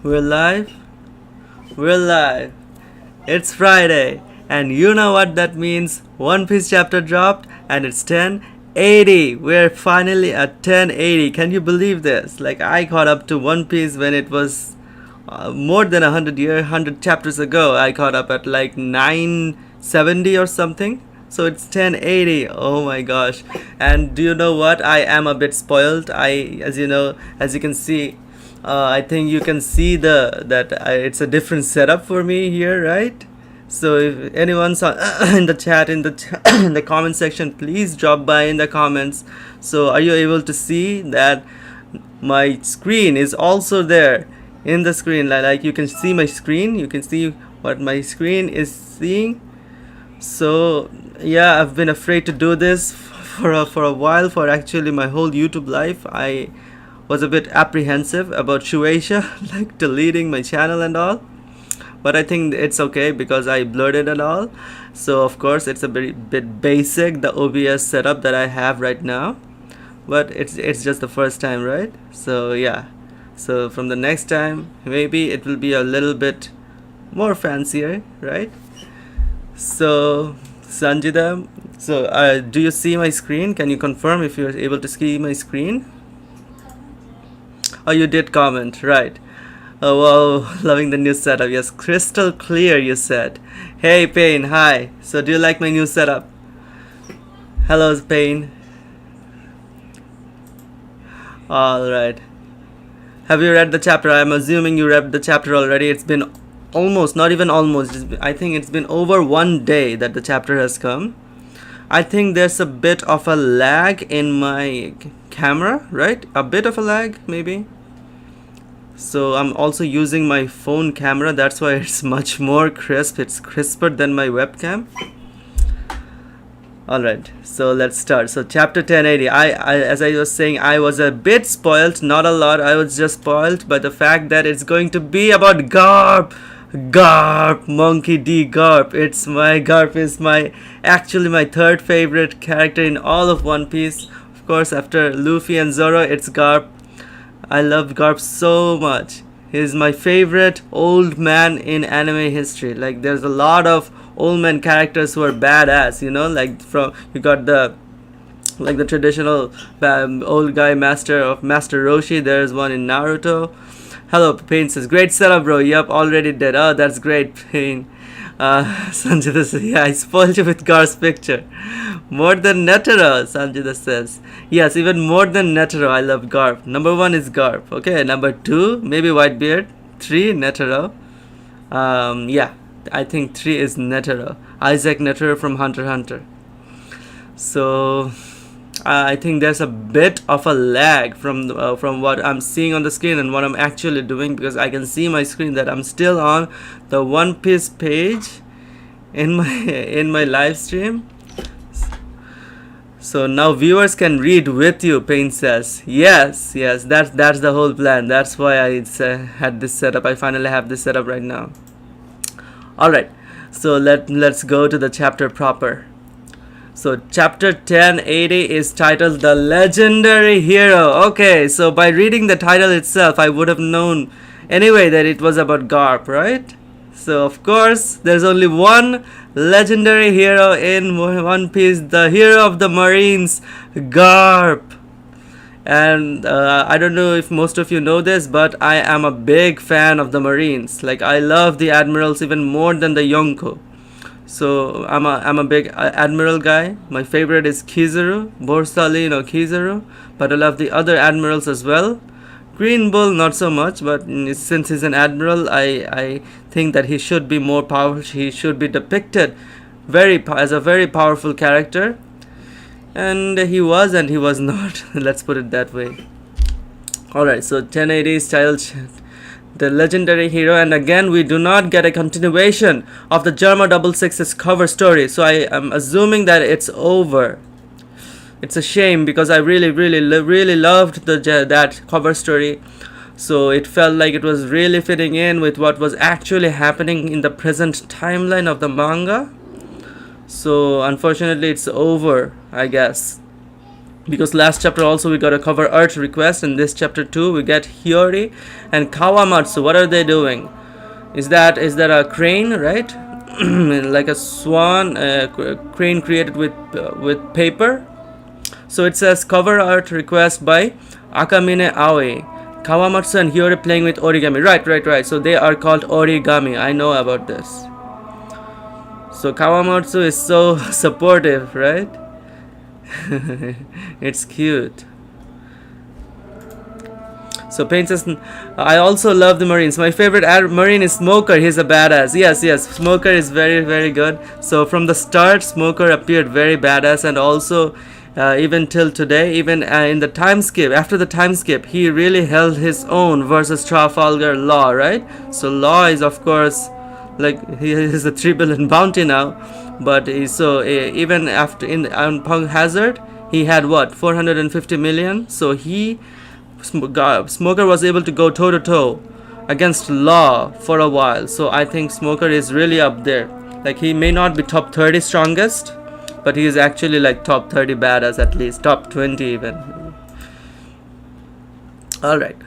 We're live. We're live. It's Friday, and you know what that means. One Piece chapter dropped, and it's 1080. We're finally at 1080. Can you believe this? Like, I caught up to One Piece when it was more than 100 chapters ago. I caught up at like 970 or something. So it's 1080. Oh my gosh. And do you know what? I am a bit spoiled. As you know, as you can see, I think you can see it's a different setup for me here, right? So if anyone's in the chat, in the comment section, please drop by in the comments. So are you able to see that my screen is also there in the screen? Like you can see my screen. You can see what my screen is seeing. So yeah, I've been afraid to do this for a while, for actually my whole YouTube life. I was a bit apprehensive about Shueisha like deleting my channel and all, but I think it's okay because I blurred it and all. So of course it's a bit basic, the OBS setup that I have right now, but it's just the first time, right? So yeah, so from the next time maybe it will be a little bit more fancier, right? So Sanjida, so do you see my screen? Can you confirm if you're able to see my screen? Oh, you did comment, right? Oh wow, loving the new setup. Yes, crystal clear, you said. Hey Payne, hi. So do you like my new setup? Hello Payne. Alright. Have you read the chapter? I'm assuming you read the chapter already. It's been almost, not even almost, I think it's been over 1 day that the chapter has come. I think there's a bit of a lag in my camera, right? A bit of a lag, maybe. So I'm also using my phone camera. That's why it's much more crisp. It's crisper than my webcam. Alright, so let's start. So chapter 1080. As I was saying, I was a bit spoiled. Not a lot. I was just spoiled by the fact that it's going to be about GARP. GARP, Monkey D. GARP. GARP is actually my third favorite character in all of One Piece. Of course, after Luffy and Zoro, it's GARP. I love GARP so much. He's my favorite old man in anime history. Like, there's a lot of old man characters who are badass, you know, like you got the traditional old guy Master Roshi. There's one in Naruto. Hello, Payne says, great setup, bro. Yup, already did. Oh, that's great, Payne. Sanjita says, yeah, I spoiled you with Gar's picture. More than Netero, Sanjita says. Yes, even more than Netero, I love Garp. Number 1 is Garp. Okay, number 2, maybe Whitebeard. 3, Netero. Yeah, I think 3 is Netero. Isaac Netero from Hunter x Hunter. So I think there's a bit of a lag from what I'm seeing on the screen and what I'm actually doing, because I can see my screen that I'm still on the One Piece page in my live stream. So now viewers can read with you, Payne says. Yes, that's the whole plan. That's why I had this setup. I finally have this setup right now. Alright, so let's go to the chapter proper. So chapter 1080 is titled The Legendary Hero. Okay, so by reading the title itself, I would have known anyway that it was about GARP, right? So of course, there's only one legendary hero in One Piece, the hero of the Marines, GARP. And I don't know if most of you know this, but I am a big fan of the Marines. Like, I love the admirals even more than the Yonko. So I'm a big admiral guy. My favorite is Kizaru, Borsalino Kizaru, but I love the other admirals as well. Green Bull not so much, but since he's an admiral, I think that he should be more powerful. He should be depicted as a very powerful character, and he was and he was not. Let's put it that way. Alright, so 1080 is titled The Legendary Hero, and again we do not get a continuation of the Germa 66's cover story, so I am assuming that it's over. It's a shame because I really loved that cover story. So it felt like it was really fitting in with what was actually happening in the present timeline of the manga. So unfortunately it's over, I guess. because last chapter also we got to cover Earth request, and this chapter 2 we get Hiyori and Kawamatsu. What are they doing? Is that a crane, right? Like a swan, crane created with paper. So it says cover art request by Akamine Aoi. Kawamatsu and Hiyori playing with origami. Right. So they are called origami. I know about this. So Kawamatsu is so supportive, right? It's cute. So Payne says, I also love the Marines. My favorite Marine is Smoker. He's a badass. Yes. Smoker is very, very good. So from the start, Smoker appeared very badass, and also even till today, even in the time skip, after the time skip, he really held his own versus Trafalgar Law, right? So Law is, of course, like, he is a 3 billion bounty now, but even after on Punk Hazard, he had what, 450 million. So Smoker was able to go toe to toe against Law for a while. So I think Smoker is really up there. Like, he may not be top 30 strongest, but he is actually like top 30 badass, at least top 20 even. Alright.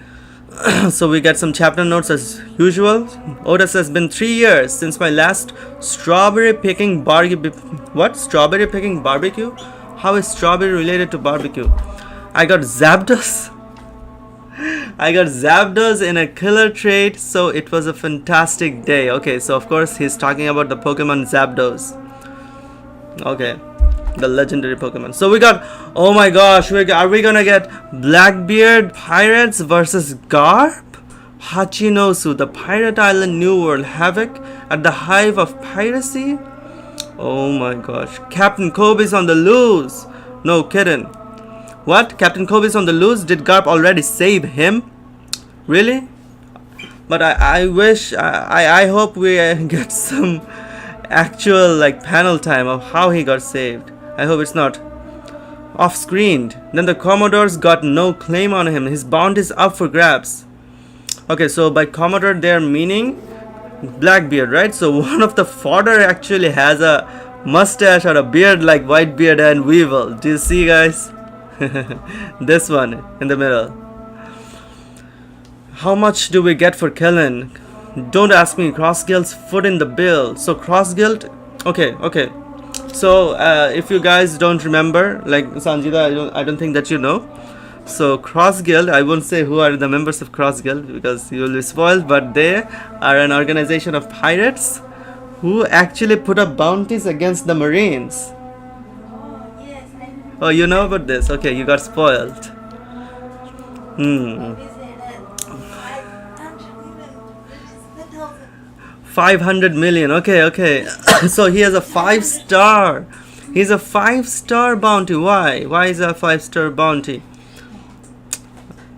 So we get some chapter notes as usual. Oda says, been 3 years since my last strawberry picking barbecue. What? Strawberry picking barbecue? How is strawberry related to barbecue? I got Zapdos. I got Zapdos in a killer trade, so it was a fantastic day. Okay, so of course he's talking about the Pokemon Zapdos. Okay, the legendary Pokemon. So we got, oh my gosh, are we gonna get Blackbeard Pirates versus GARP? Hachinosu, the Pirate Island New World, Havoc at the hive of piracy? Oh my gosh, Captain Kobe's on the loose. No kidding. What? Captain Kobe's on the loose? Did GARP already save him? Really? But I wish, I hope we get some actual like panel time of how he got saved. I hope it's not off-screened. Then the Commodores got no claim on him. His bounty is up for grabs. Okay, so by Commodore they're meaning Blackbeard, right? So one of the fodder actually has a mustache or a beard like Whitebeard and Weevil. Do you see, guys? This one in the middle. How much do we get for Kellen? Don't ask me. Cross Guild's foot in the bill. So Cross Guild, okay. So if you guys don't remember, like Sanjita, I don't think that you know. So Cross Guild, I won't say who are the members of Cross Guild because you will be spoiled, but they are an organization of pirates who actually put up bounties against the Marines. Oh, you know about this? Okay, you got spoiled. 500 million. Okay. So he has a 5-star. He's a 5-star bounty. Why? Why is a 5-star bounty?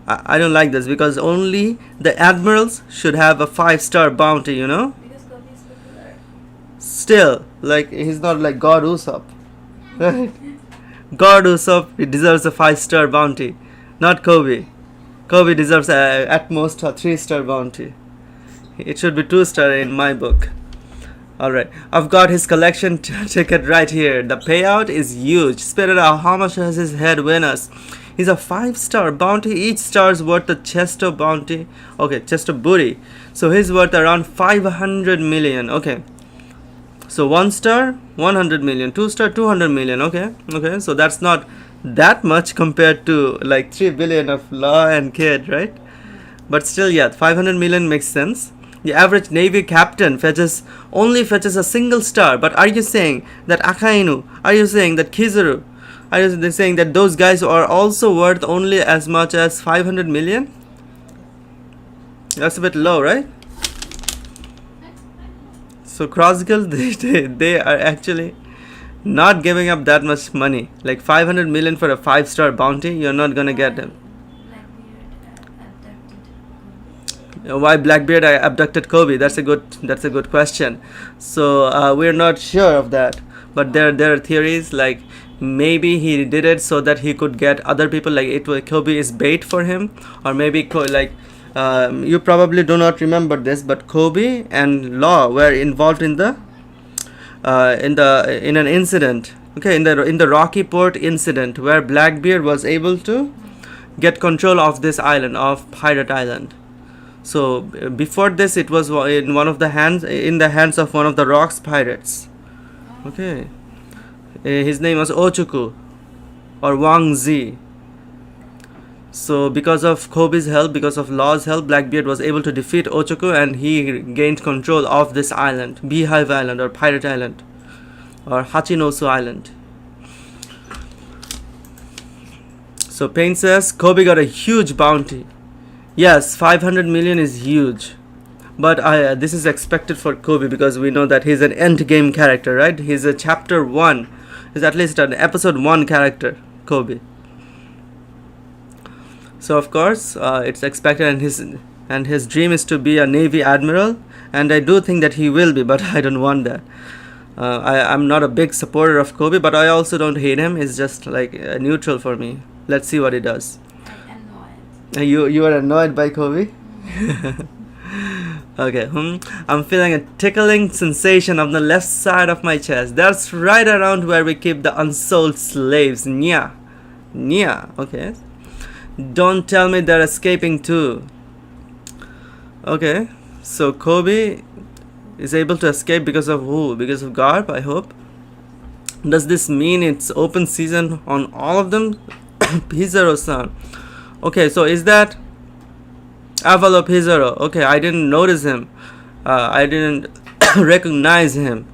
I don't like this because only the admirals should have a 5-star bounty, you know? Still, like, he's not like God Usopp. Right? God Usopp, he deserves a 5-star bounty, not Kobe. Kobe deserves at most a 3-star bounty. It should be 2-star in my book. Alright, I've got his collection ticket right here. The payout is huge. Spit it out. How much does his head win us? He's a 5-star bounty. Each star is worth a chest of bounty. Okay, chest of booty. So he's worth around 500 million. Okay. So 1 star, 100 million. 2 star, 200 million. Okay. So that's not that much compared to like 3 billion of Law and Kid, right? But still, yeah, 500 million makes sense. The average Navy captain only fetches a single star. But are you saying that Akainu? Are you saying that Kizaru? Are you saying that those guys are also worth only as much as 500 million? That's a bit low, right? So Cross Guild, they are actually not giving up that much money. Like 500 million for a 5-star bounty, you're not gonna get them. Why Blackbeard abducted Kobe? That's a good question. So we're not sure of that, but there are theories like maybe he did it so that he could get other people, like Kobe is bait for him, or maybe you probably do not remember this, but Kobe and Law were involved in an incident Okay, in the Rocky Port incident, where Blackbeard was able to get control of this island, of Pirate Island. So before this, it was in the hands of one of the Rock's pirates. Okay, his name was Ochuku or Wang Zi. So because of Kobe's help, because of Law's help, Blackbeard was able to defeat Ochuku, and he gained control of this island, Beehive Island or Pirate Island or Hachinosu Island. So Payne says Kobe got a huge bounty. Yes, 500 million is huge, but this is expected for Kobe because we know that he's an end game character, right? He's a chapter 1, he's at least an episode 1 character, Kobe. So of course it's expected, and his dream is to be a Navy admiral, and I do think that he will be, but I don't want that. I'm not a big supporter of Kobe, but I also don't hate him. He's just like neutral for me. Let's see what he does. I'm annoyed. You are annoyed by Kobe? Okay. I'm feeling a tickling sensation on the left side of my chest. That's right around where we keep the unsold slaves. Nya. Okay. Don't tell me they're escaping too. Okay. So Kobe is able to escape because of who? Because of GARP, I hope. Does this mean it's open season on all of them? Pizarro-san. Okay, so is that Avalo Pizarro? Okay, I didn't notice him. I didn't recognize him.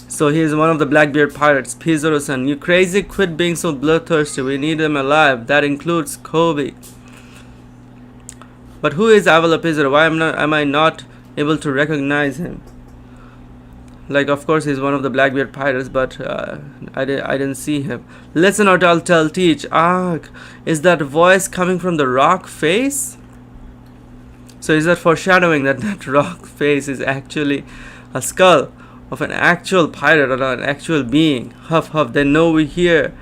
So he is one of the Blackbeard pirates. Pizarro-san, you crazy? Quit being so bloodthirsty. We need him alive. That includes Kobe. But who is Avalo Pizarro? Why am I not able to recognize him? Like, of course, he's one of the Blackbeard pirates, but I didn't see him. Listen or I'll teach. Is that voice coming from the rock face? So is that foreshadowing that that rock face is actually a skull of an actual pirate or an actual being? Huff, they know we're here.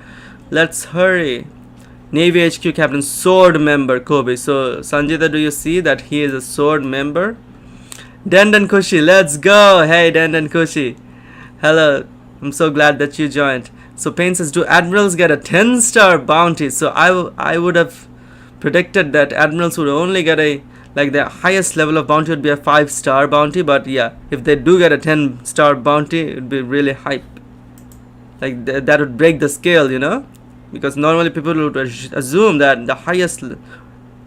Let's hurry. Navy HQ Captain Sword member Kobe. So Sanjita, do you see that he is a Sword member? Dendan Kushi, let's go. Hey Dendan Kushi, hello, I'm so glad that you joined. So Payne says, do admirals get a 10-star bounty? So I would have predicted that admirals would only get the highest level of bounty would be a 5-star bounty, but yeah, if they do get a 10-star bounty, it would be really hype. Like that would break the scale, because normally people would assume that the highest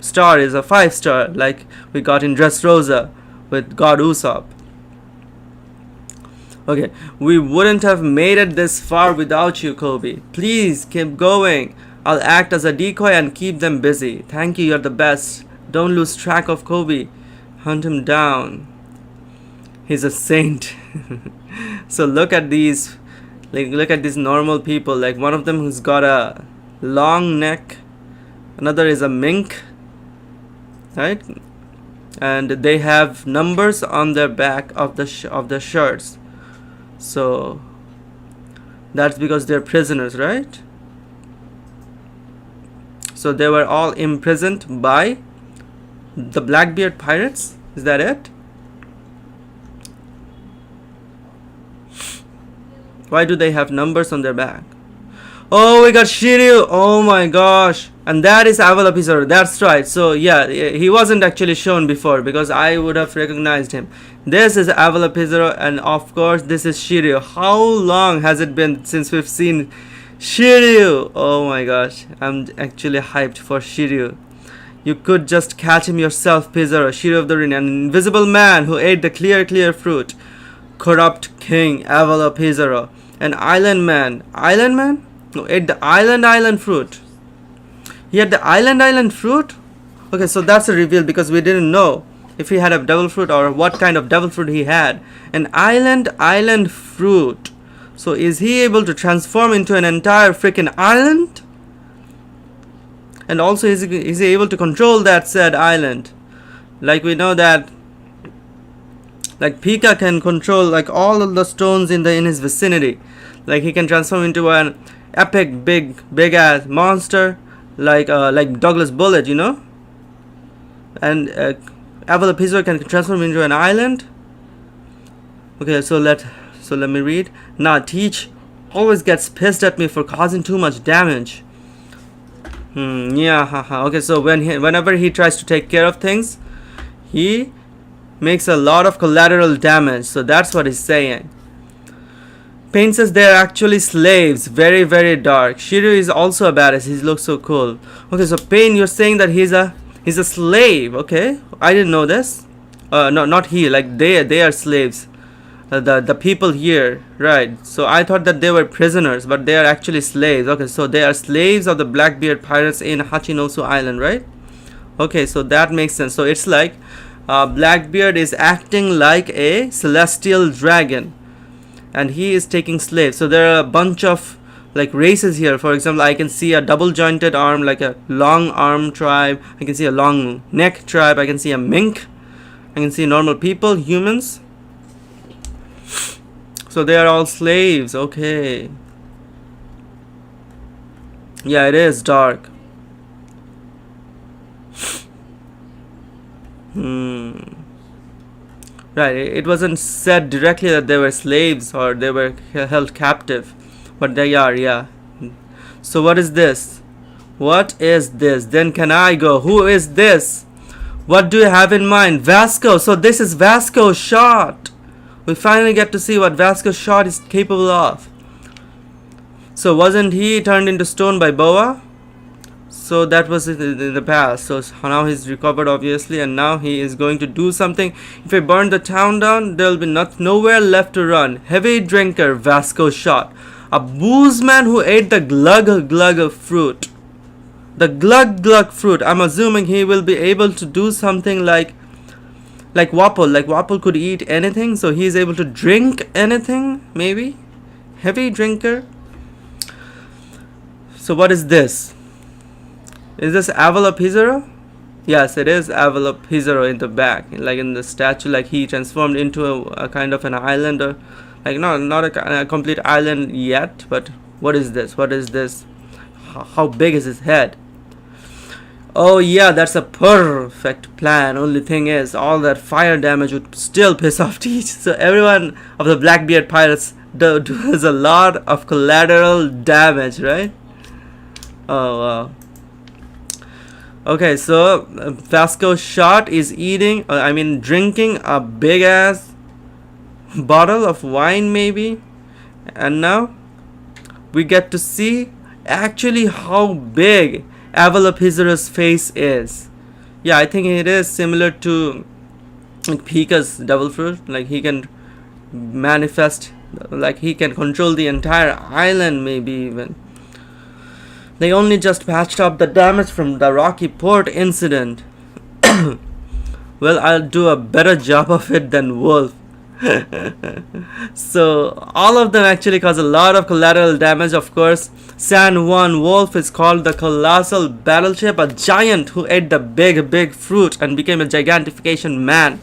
star is a 5-star, like we got in Dressrosa with God Usopp. Okay, we wouldn't have made it this far without you, Kobe. Please keep going. I'll act as a decoy and keep them busy. Thank you, you're the best. Don't lose track of Kobe. Hunt him down. He's a saint. So look at these normal people. Like one of them who's got a long neck, another is a mink, right? And they have numbers on their back of the shirts. So that's because they're prisoners, right? So they were all imprisoned by the Blackbeard pirates. Is that it? Why do they have numbers on their back? Oh, we got Shiryu. Oh my gosh. And that is Avalo Pizarro. That's right. So yeah, he wasn't actually shown before because I would have recognized him. This is Avalo Pizarro, and of course this is Shiryu. How long has it been since we've seen Shiryu? Oh my gosh. I'm actually hyped for Shiryu. You could just catch him yourself, Pizarro. Shiryu of the Ring, an invisible man who ate the clear fruit. Corrupt king Avalo Pizarro. An island man. Island man? No, ate the island fruit. He had the island fruit? Okay, so that's a reveal because we didn't know if he had a devil fruit or what kind of devil fruit he had. An island fruit. So is he able to transform into an entire freaking island? And also is he able to control that said island? Like we know that like Pika can control like all of the stones in his vicinity. Like he can transform into an epic big ass monster like Douglas Bullet, and Avalo Pizarro can transform into an island. Okay, so let me read. Now teach always gets pissed at me for causing too much damage. Yeah, haha. Okay, so whenever he tries to take care of things, he makes a lot of collateral damage. So that's what he's saying. Pain says they're actually slaves. Very, very dark. Shiryu is also a badass. He looks so cool. Okay, so Pain, you're saying that he's a slave. Okay, I didn't know this. No, not he. Like they are slaves. The people here, right? So I thought that they were prisoners, but they are actually slaves. Okay, so they are slaves of the Blackbeard pirates in Hachinosu Island, right? Okay, so that makes sense. So it's like Blackbeard is acting like a celestial dragon, and he is taking slaves. So there are a bunch of like races here. For example, I can see a double jointed arm, like a long arm tribe. I can see a long neck tribe. I can see a mink. I can see normal people, humans. So they are all slaves. Okay. Yeah, it is dark. Right, it wasn't said directly that they were slaves or they were held captive, but they are, yeah. So what is this? What is this? Then can I go? Who is this? What do you have in mind? Vasco. So this is Vasco's shot. We finally get to see what Vasco's shot is capable of. So wasn't he turned into stone by Boa? So that was in the past. So now he's recovered, obviously, and now he is going to do something. If I burn the town down, there'll be nowhere left to run. Heavy drinker, Vasco shot. A booze man who ate the glug glug fruit. The glug glug fruit. I'm assuming he will be able to do something like Wapol. Like Wapol could eat anything, so he's able to drink anything, maybe. Heavy drinker. So what is this? Is this Avalokiteshvara? Yes, it is Avalokiteshvara in the back, like in the statue. Like he transformed into a kind of an island, or like not a complete island yet. But what is this? What is this? How big is his head? Oh yeah, that's a perfect plan. Only thing is, all that fire damage would still piss off Teach. So everyone of the Blackbeard pirates does a lot of collateral damage, right? Oh wow. Okay, so Vasco's shot is drinking a big ass bottle of wine, maybe. And now we get to see actually how big Avalokiteshvara's face is. Yeah, I think it is similar to like Pika's devil fruit. Like he can manifest, like he can control the entire island, maybe even. They only just patched up the damage from the Rocky Port incident. Well, I'll do a better job of it than Wolf. So all of them actually cause a lot of collateral damage. Of course, San Juan Wolf is called the colossal battleship, a giant who ate the big fruit and became a gigantification man.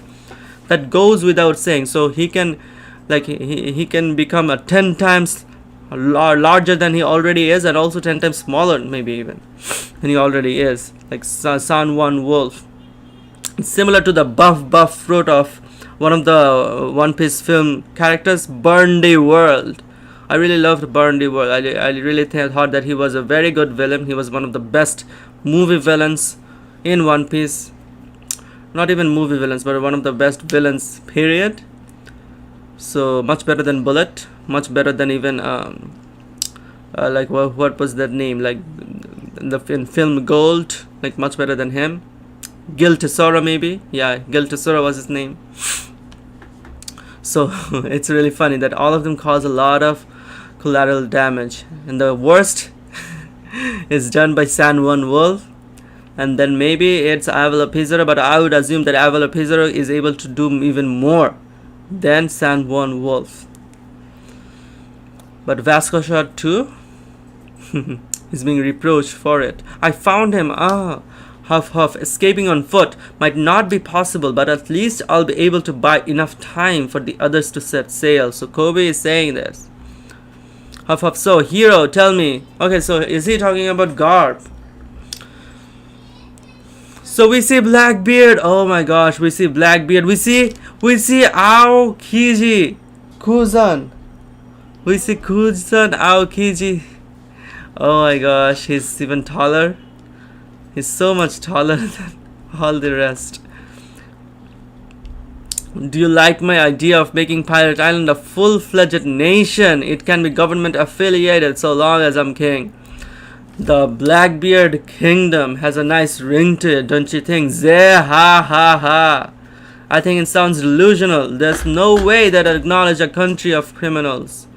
That goes without saying. So he can, like he can become a 10 times larger than he already is, and also 10 times smaller, maybe even than he already is. Like San Juan Wolf. It's similar to the buff fruit of one of the One Piece film characters, Burndy World. I really loved Burndy World. I really thought that he was a very good villain. He was one of the best movie villains in One Piece. Not even movie villains, but one of the best villains, period. So much better than Bullet, much better than even like what was that name, like in film Gold, like much better than him. Gil Tesoro, maybe. Yeah, Gil Tesoro was his name. So it's really funny that all of them cause a lot of collateral damage, and the worst is done by San Juan Wolf, and then maybe it's Avalokiteshvara, but I would assume that Avalokiteshvara is able to do even more than San Juan Wolf. But Vasco shot too is being reproached for it. I found him. Huff, escaping on foot might not be possible, but at least I'll be able to buy enough time for the others to set sail. So Kobe is saying this. Huff, so Hero, tell me. Okay, so is he talking about GARP? So we see Blackbeard. Oh my gosh, we see Blackbeard. We see Aokiji Kuzan. Huisikusan Aokiji. Oh my gosh, he's even taller. He's so much taller than all the rest. Do you like my idea of making Pirate Island a full-fledged nation? It can be government affiliated so long as I'm king. The Blackbeard Kingdom has a nice ring to it, don't you think? Zeh ha ha ha. I think it sounds delusional. There's no way that I acknowledge a country of criminals.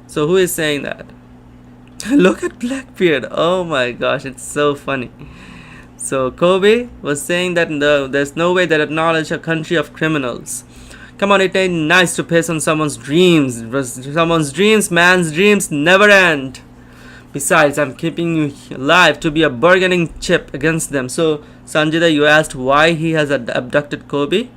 So who is saying that? Look at Blackbeard. Oh my gosh, it's so funny. So Kobe was saying that there's no way that acknowledge a country of criminals. Come on, it ain't nice to piss on someone's dreams. Someone's dreams, man's dreams never end. Besides, I'm keeping you alive to be a bargaining chip against them. So Sanjida, you asked why he has abducted Kobe?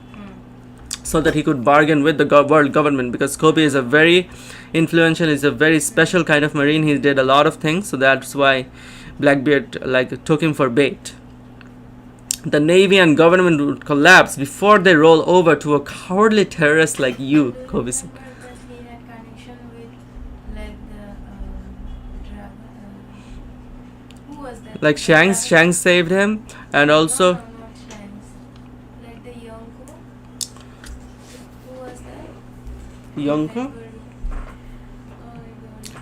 So that he could bargain with the world government, because Kobe is a very influential, is a very special kind of marine. He did a lot of things, so that's why Blackbeard took him for bait. The navy and government would collapse before they roll over to a cowardly terrorist like you, Kobe said. He had connection with who was that? Like Shanks saved him, and also No, not Shanks. Like the Yonko. Who was that? Yonko. Oh my god.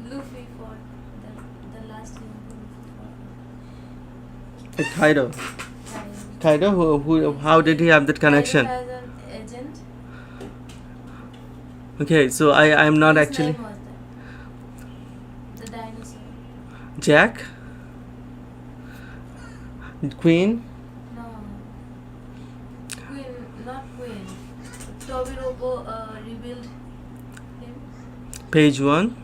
Luffy fought the last Yonko. Kaido. Who? How did he have that connection? As an agent. Okay, so I'm not Whose actually name was that? The dinosaur. Jack. Queen. No. Queen, not Queen. Tobiropo revealed him. Page 1.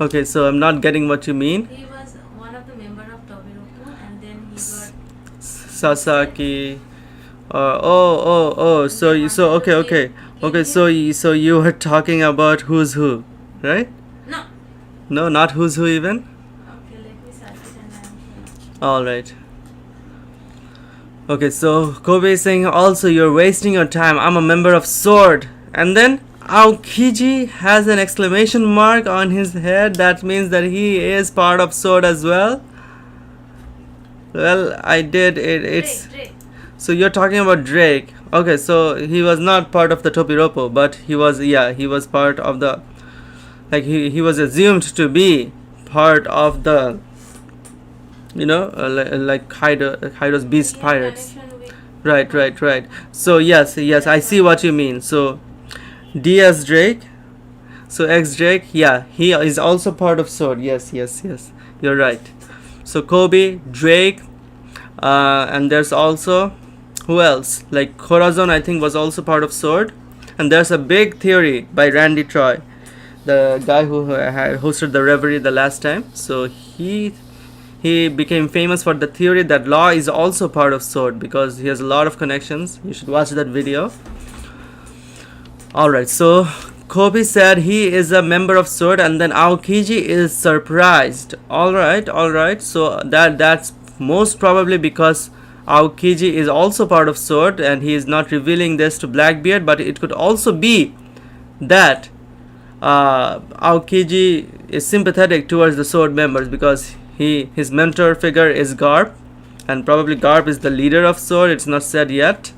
Oh. Okay, so I'm not getting what you mean. He was one of the member of Tobiropo, and then he got Sasaki. Okay. So you were talking about who's who, right? no. No, not who's who even. Okay, let me search it and I'm sure. All right. Okay, so Kobe is saying also you're wasting your time. I'm a member of Sword, and then Aokiji has an exclamation mark on his head. That means that he is part of Sword as well. Well, I did it. It's Drake. so you're talking about Drake. Okay, so he was not part of the Topiropo, but he was part of the, like he was assumed to be part of the, like Kaido's Beast He had Pirates. connection with Right. So yes, I see what you mean. So D as Drake, so X Drake, yeah, he is also part of Sword. Yes, you're right. So Kobe, Drake, and there's also who else? Like Corazon, I think, was also part of Sword. And there's a big theory by Randy Troy, the guy who had hosted the Reverie the last time. So he became famous for the theory that Law is also part of Sword because he has a lot of connections. You should watch that video. Alright, so Kobe said he is a member of Sword, and then Aokiji is surprised. Alright. So that's most probably because Aokiji is also part of Sword and he is not revealing this to Blackbeard, but it could also be that Aokiji is sympathetic towards the Sword members because his mentor figure is GARP, and probably GARP is the leader of Sword. It's not said yet.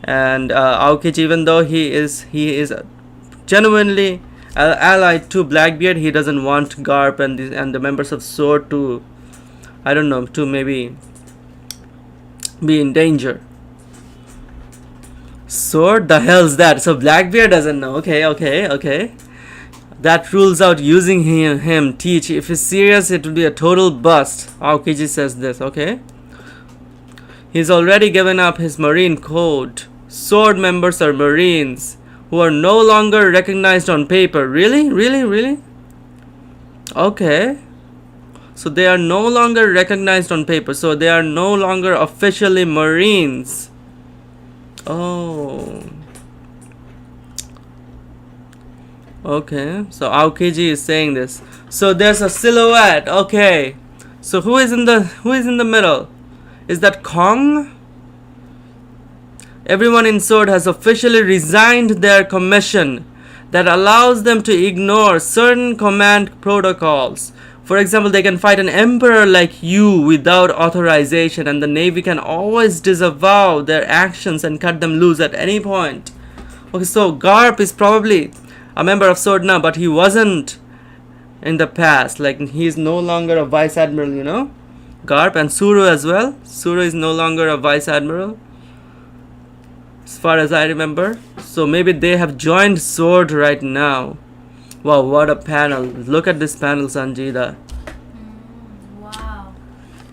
And Aokiji, even though he is genuinely allied to Blackbeard, he doesn't want GARP and the members of Sword to, I don't know, to maybe be in danger. Sword, the hell's that? So Blackbeard doesn't know. Okay. That rules out using him teach. If he's serious, it will be a total bust. Aokiji says this. Okay. He's already given up his marine code. Sword members are marines who are no longer recognized on paper. Really? Okay. So they are no longer recognized on paper. So they are no longer officially marines. Oh. Okay. So Aokiji is saying this. So there's a silhouette. Okay. So who is in the middle? Is that Kong? Everyone in Sword has officially resigned their commission. that allows them to ignore certain command protocols. For example, they can fight an emperor like you without authorization, and the Navy can always disavow their actions and cut them loose at any point. Okay, so GARP is probably a member of SWORD now, but he wasn't in the past. Like, he is no longer a vice admiral, you know. GARP and Suru as well. Suru is no longer a vice admiral, as far as I remember. So maybe they have joined SWORD right now. Wow, what a panel. Look at this panel, Sanjida. Wow.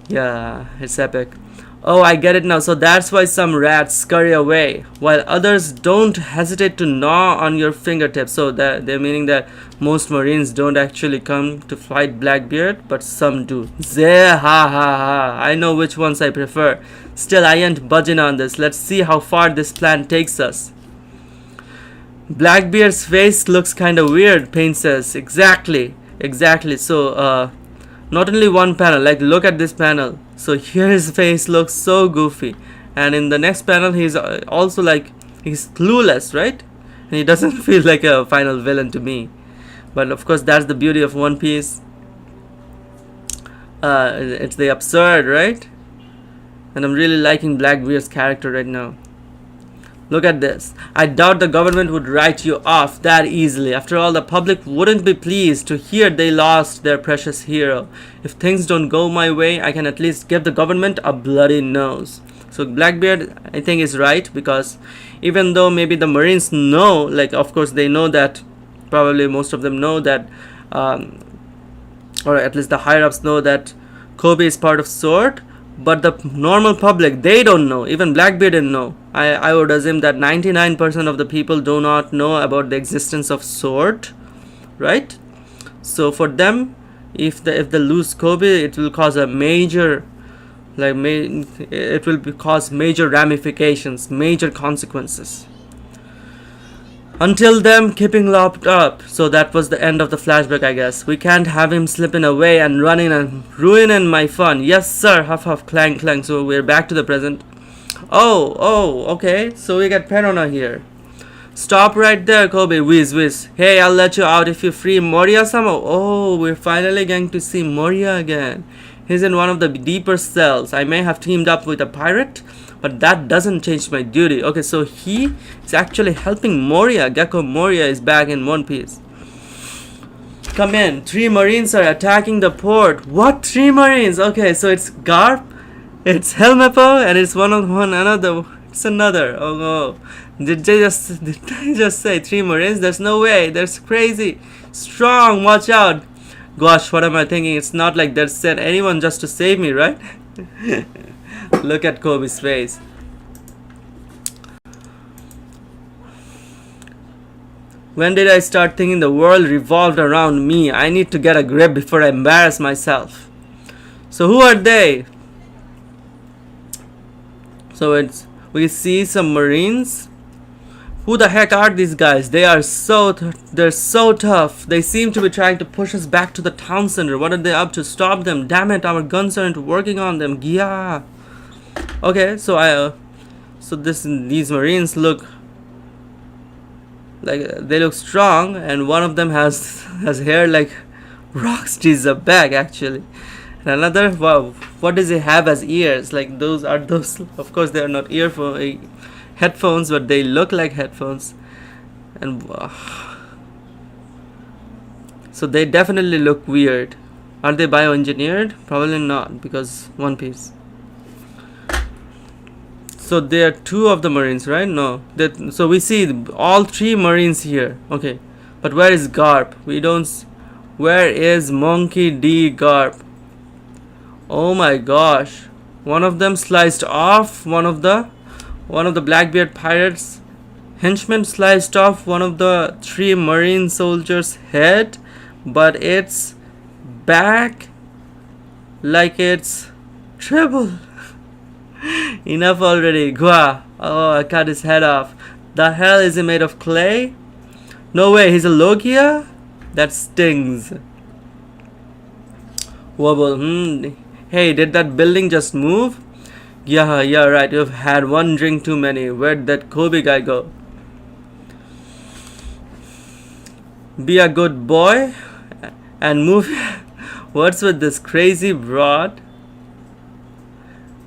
Yeah, it's epic. Oh, I get it now. So that's why some rats scurry away, while others don't hesitate to gnaw on your fingertips. So that they're meaning that most Marines don't actually come to fight Blackbeard, but some do. Zeh, ha ha ha. I know which ones I prefer. Still, I ain't budging on this. Let's see how far this plan takes us. Blackbeard's face looks kinda weird, Payne says. Exactly. So, not only one panel, like look at this panel. So here his face looks so goofy, and in the next panel he's also like, he's clueless, right? And he doesn't feel like a final villain to me. But of course that's the beauty of One Piece. It's the absurd, right? And I'm really liking Blackbeard's character right now. Look at this. I doubt the government would write you off that easily. After all, the public wouldn't be pleased to hear they lost their precious hero. If things don't go my way, I can at least give the government a bloody nose. So Blackbeard, I think, is right, because even though maybe the Marines know, like of course they know that, probably most of them know that, or at least the higher ups know that Kobe is part of SWORD, but the normal public, they don't know. Even Blackbeard didn't know. I would assume that 99% of the people do not know about the existence of SWORD, right? So for them, if they lose Kobe, it will cause a major, it will cause major ramifications, major consequences. Until then, keeping locked up. So that was the end of the flashback, I guess. We can't have him slipping away and running and ruining my fun. Yes, sir. Huff, huff, clang, clang. So we're back to the present. Oh, okay. So we got Perona here. Stop right there, Kobe. Whiz, whiz. Hey, I'll let you out if you free Moria somehow. Oh, we're finally going to see Moria again. He's in one of the deeper cells. I may have teamed up with a pirate, but that doesn't change my duty. Okay, so he is actually helping Moria. Gecko Moria is back in One Piece. Come in. 3 Marines are attacking the port. What? 3 Marines? Okay, so it's GARP, it's Helmeppo, and it's another. It's another. Oh no. Did I just say 3 Marines? There's no way. That's crazy. Strong. Watch out. Gosh, what am I thinking? It's not like they sent anyone just to save me, right? Look at Kobe's face. When did I start thinking the world revolved around me? I need to get a grip before I embarrass myself. So who are they? So we see some Marines. Who the heck are these guys? They're so tough. They seem to be trying to push us back to the town center. What are they up to? Stop them. Damn it, our guns aren't working on them. Yeah. Okay, so these Marines look like they look strong, and one of them has hair like Rocksteady's back actually. And another, wow, what does he have as ears? Like those, of course they are not headphones, but they look like headphones. And so they definitely look weird. Are they bioengineered? Probably not, because One Piece. So there are 2 of the Marines, right? No. So we see all 3 Marines here. Okay. But where is GARP? Where is Monkey D. GARP? Oh my gosh. One of them sliced off one of the Blackbeard pirates. Henchman sliced off one of the 3 Marine soldiers' head, but it's back like it's triple. Enough already. Gua. Oh, I cut his head off. The hell is he made of clay? No way, he's a Logia? That stings. Wobble. Hey, did that building just move? Yeah, right. You've had one drink too many. Where'd that Kobe guy go? Be a good boy and move. What's with this crazy broad?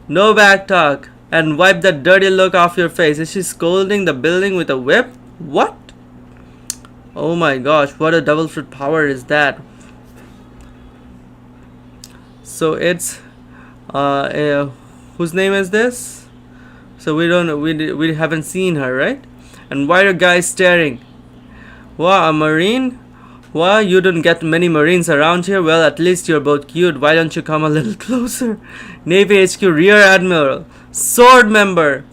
No back talk and wipe that dirty look off your face. Is she scolding the building with a whip? What? Oh my gosh, what a double fruit power is that? So it's whose name is this? So we haven't seen her, right? And why are guys staring? Wow, a marine? Wow, you don't get many marines around here. Well, at least you're both cute. Why don't you come a little closer? Navy HQ Rear Admiral, Sword Member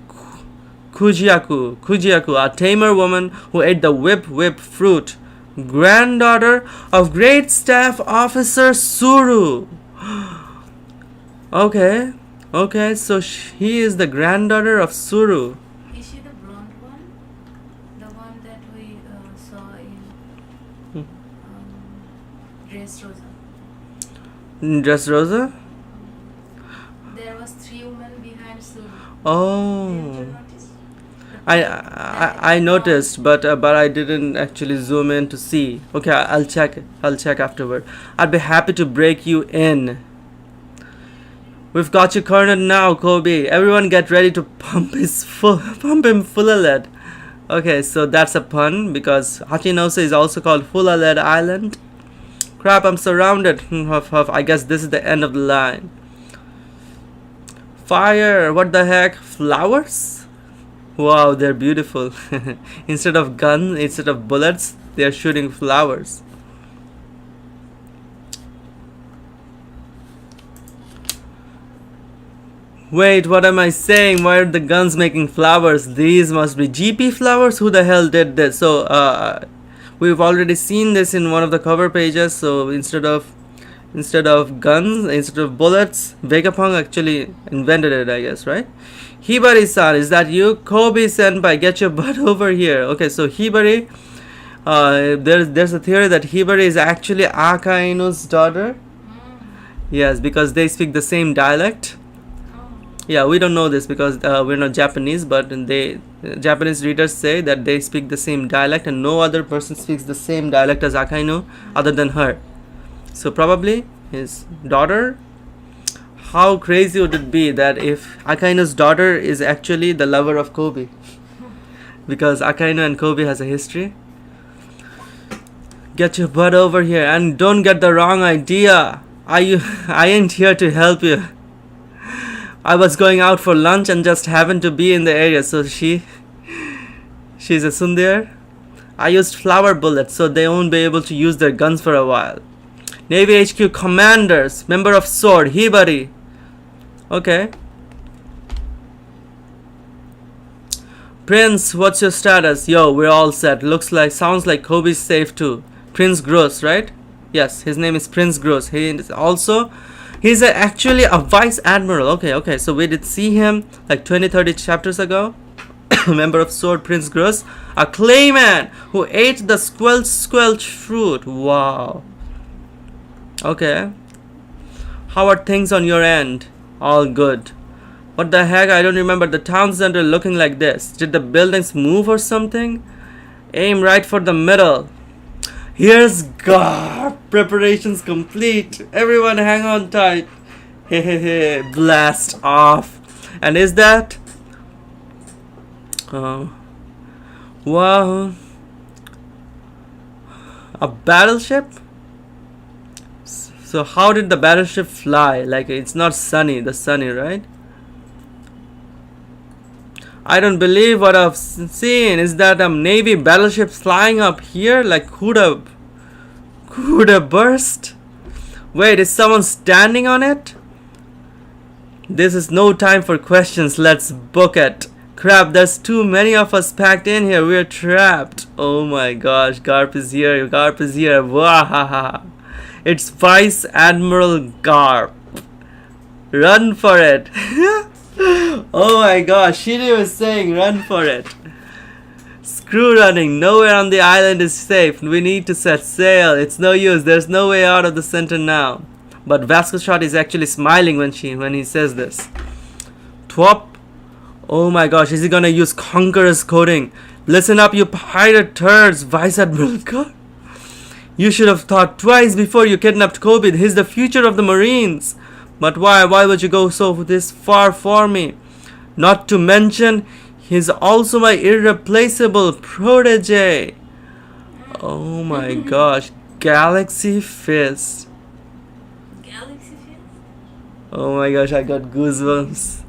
Kujiaku, a tamer woman who ate the whip fruit, granddaughter of Great Staff Officer Suru. Okay, so she is the granddaughter of Suru. Is she the blonde one? The one that we saw in Dressrosa? There was 3 women behind Suru. Oh. Didn't you notice? I noticed, but I didn't actually zoom in to see. Okay, I'll check afterward. I'd be happy to break you in. We've got you cornered now, Kobe. Everyone get ready to pump him full of lead. Okay, so that's a pun because Hachinosa is also called Full of Lead Island. Crap, I'm surrounded. Huff, huff. I guess this is the end of the line. Fire! What the heck? Flowers? Wow, they're beautiful. Instead of guns, instead of bullets, they're shooting flowers. Wait, what am I saying? Why are the guns making flowers? These must be GP flowers? Who the hell did this? So, we've already seen this in one of the cover pages. So, instead of guns, instead of bullets, Vegapunk actually invented it, I guess, right? Hibari-san, is that you? Kobe senpai, get your butt over here. Okay, so Hibari, there's a theory that Hibari is actually Akainu's daughter. Yes, because they speak the same dialect. Yeah, we don't know this because we're not Japanese, but Japanese readers say that they speak the same dialect and no other person speaks the same dialect as Akainu other than her. So probably his daughter. How crazy would it be that if Akainu's daughter is actually the lover of Kobe? Because Akainu and Kobe has a history. Get your butt over here and don't get the wrong idea. I ain't here to help you. I was going out for lunch and just happened to be in the area. So she's a tsundere. I used flower bullets so they won't be able to use their guns for a while. Navy HQ commanders, member of Sword, Hibari. Okay. Prince, what's your status? Yo, we're all set. Sounds like Kobe's safe too. Prince Gross, right? Yes, his name is Prince Gross. He's actually a vice admiral. Okay, so we did see him like 20-30 chapters ago. Member of Sword, Prince Gross. A clayman who ate the squelch fruit. Wow. Okay. How are things on your end? All good. What the heck? I don't remember the town center looking like this. Did the buildings move or something? Aim right for the middle. Here's GARP. Preparations complete. Everyone hang on tight. Hehehe. Blast off. And is that? Wow. A battleship? So how did the battleship fly? Like it's not sunny, right? I don't believe what I've seen. Is that a Navy battleship flying up here? Like could have burst? Wait, is someone standing on it? This is no time for questions. Let's book it. Crap, there's too many of us packed in here. We're trapped. Oh my gosh, GARP is here. Wahaha. It's Vice Admiral GARP. Run for it. Oh my gosh, Shiri was saying run for it. Screw running. Nowhere on the island is safe. We need to set sail. It's no use. There's no way out of the center now. But Vasco Shot is actually smiling when he says this. Twop. Oh my gosh, is he gonna use Conqueror's coding? Listen up, you pirate turds, Vice Admiral GARP. You should have thought twice before you kidnapped Kobe. He's the future of the Marines. But why? Why would you go so this far for me? Not to mention, he's also my irreplaceable protege. Oh my gosh. Galaxy Fist. Galaxy Fist? Oh my gosh, I got goosebumps.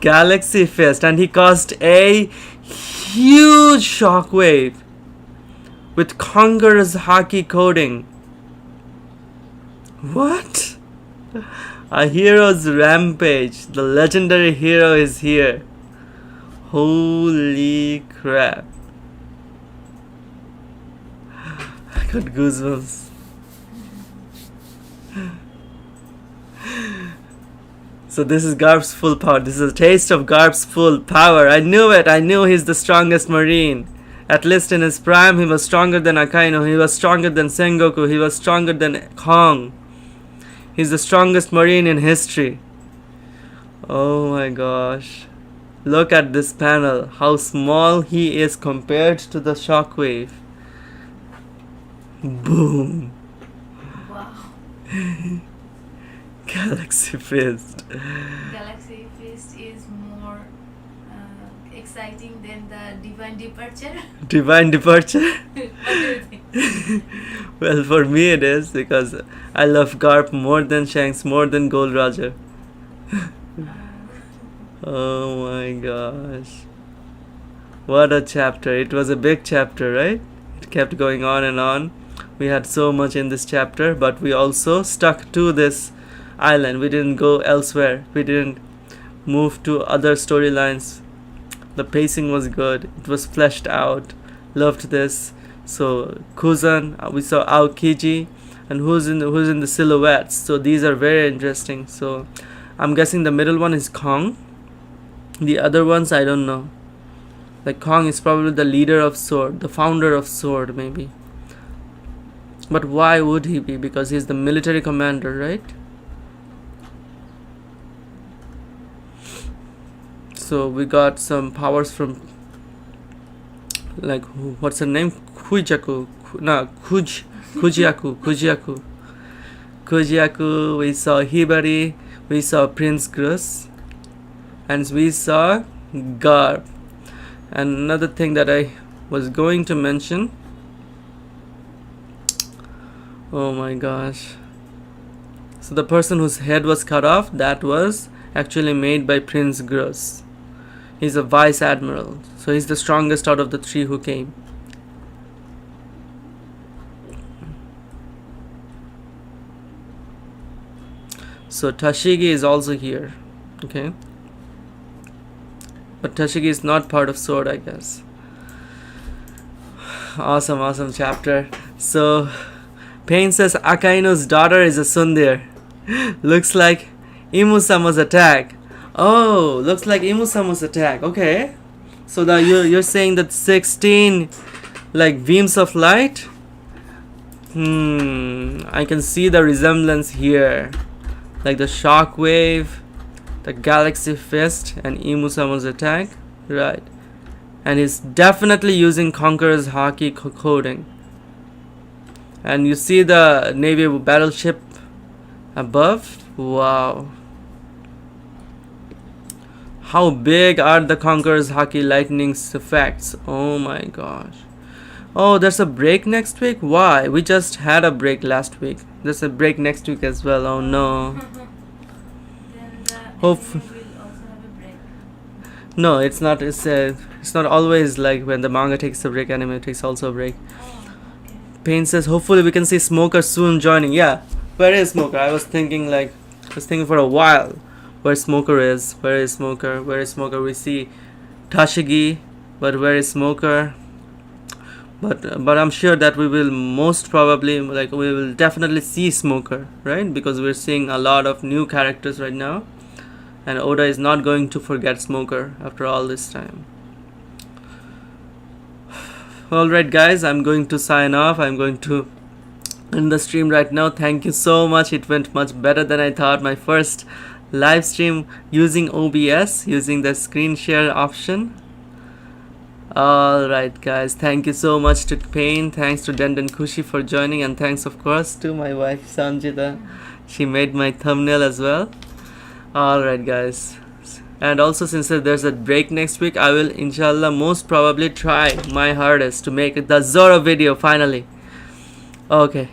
Galaxy Fist. And he caused a huge shockwave with Conqueror's Haki coding. What? A hero's rampage. The legendary hero is here. Holy crap. I got goosebumps. So this is GARP's full power. This is a taste of GARP's full power. I knew it. I knew he's the strongest Marine. At least in his prime, he was stronger than Akainu. He was stronger than Sengoku. He was stronger than Kong. He's the strongest Marine in history. Oh my gosh. Look at this panel. How small he is compared to the shockwave. Boom. Wow. Galaxy Fist. Galaxy Fist is more exciting than the Divine Departure. Divine Departure? What do you think? Well, for me it is, because I love GARP more than Shanks, more than Gold Roger. Oh my gosh. What a chapter. It was a big chapter, right? It kept going on and on. We had so much in this chapter, but we also stuck to this island. We didn't go elsewhere. We didn't move to other storylines. The pacing was good. It was fleshed out. Loved this. So Kuzan, we saw Aokiji, and who's in the silhouettes. So these are very interesting. So I'm guessing the middle one is Kong. The other ones I don't know. Like Kong is probably the leader of Sword, the founder of Sword maybe. But why would he be? Because he's the military commander, right? So we got some powers from, like, what's her name? Kujaku. No, Kujiaku. We saw Hibari. We saw Prince Grus. And we saw GARP. And another thing that I was going to mention. Oh my gosh. So the person whose head was cut off, that was actually made by Prince Grus. He's a vice admiral. So he's the strongest out of the three who came. So Tashigi is also here. Okay. But Tashigi is not part of Sword, I guess. Awesome chapter. So Pain says Akainu's daughter is a Sundir. Looks like Imusama's attack. Oh, looks like Imusama's attack. Okay. So that you're saying that 16 like beams of light? I can see the resemblance here. Like the shockwave, the Galaxy Fist, and Imusama's attack. Right. And he's definitely using Conqueror's Haki coding. And you see the Navy battleship above? Wow. How big are the Conqueror's Haki lightning's effects? Oh my gosh. Oh, there's a break next week? Why? We just had a break last week. There's a break next week as well. Oh no. Then the Hope. anime will also have a break. No, it's not. It's not always like when the manga takes a break, anime takes also a break. Oh, okay. Pain says, hopefully we can see Smoker soon joining. Yeah. Where is Smoker? I was thinking for a while. Where Smoker is? Where is Smoker? Where is Smoker? We see Tashigi, but where is Smoker? But I'm sure that we will most probably, we will definitely see Smoker, right? Because we're seeing a lot of new characters right now, and Oda is not going to forget Smoker after all this time. Alright guys, I'm going to sign off. I'm going to end the stream right now. Thank you so much. It went much better than I thought. My first live stream using OBS, using the screen share option. Alright guys, thank you so much to Pain, thanks to Dandan Kushi for joining, and thanks of course to my wife Sanjita. She made my thumbnail as well. Alright guys, and also since there's a break next week, I will inshallah most probably try my hardest to make the Zoro video finally. Okay,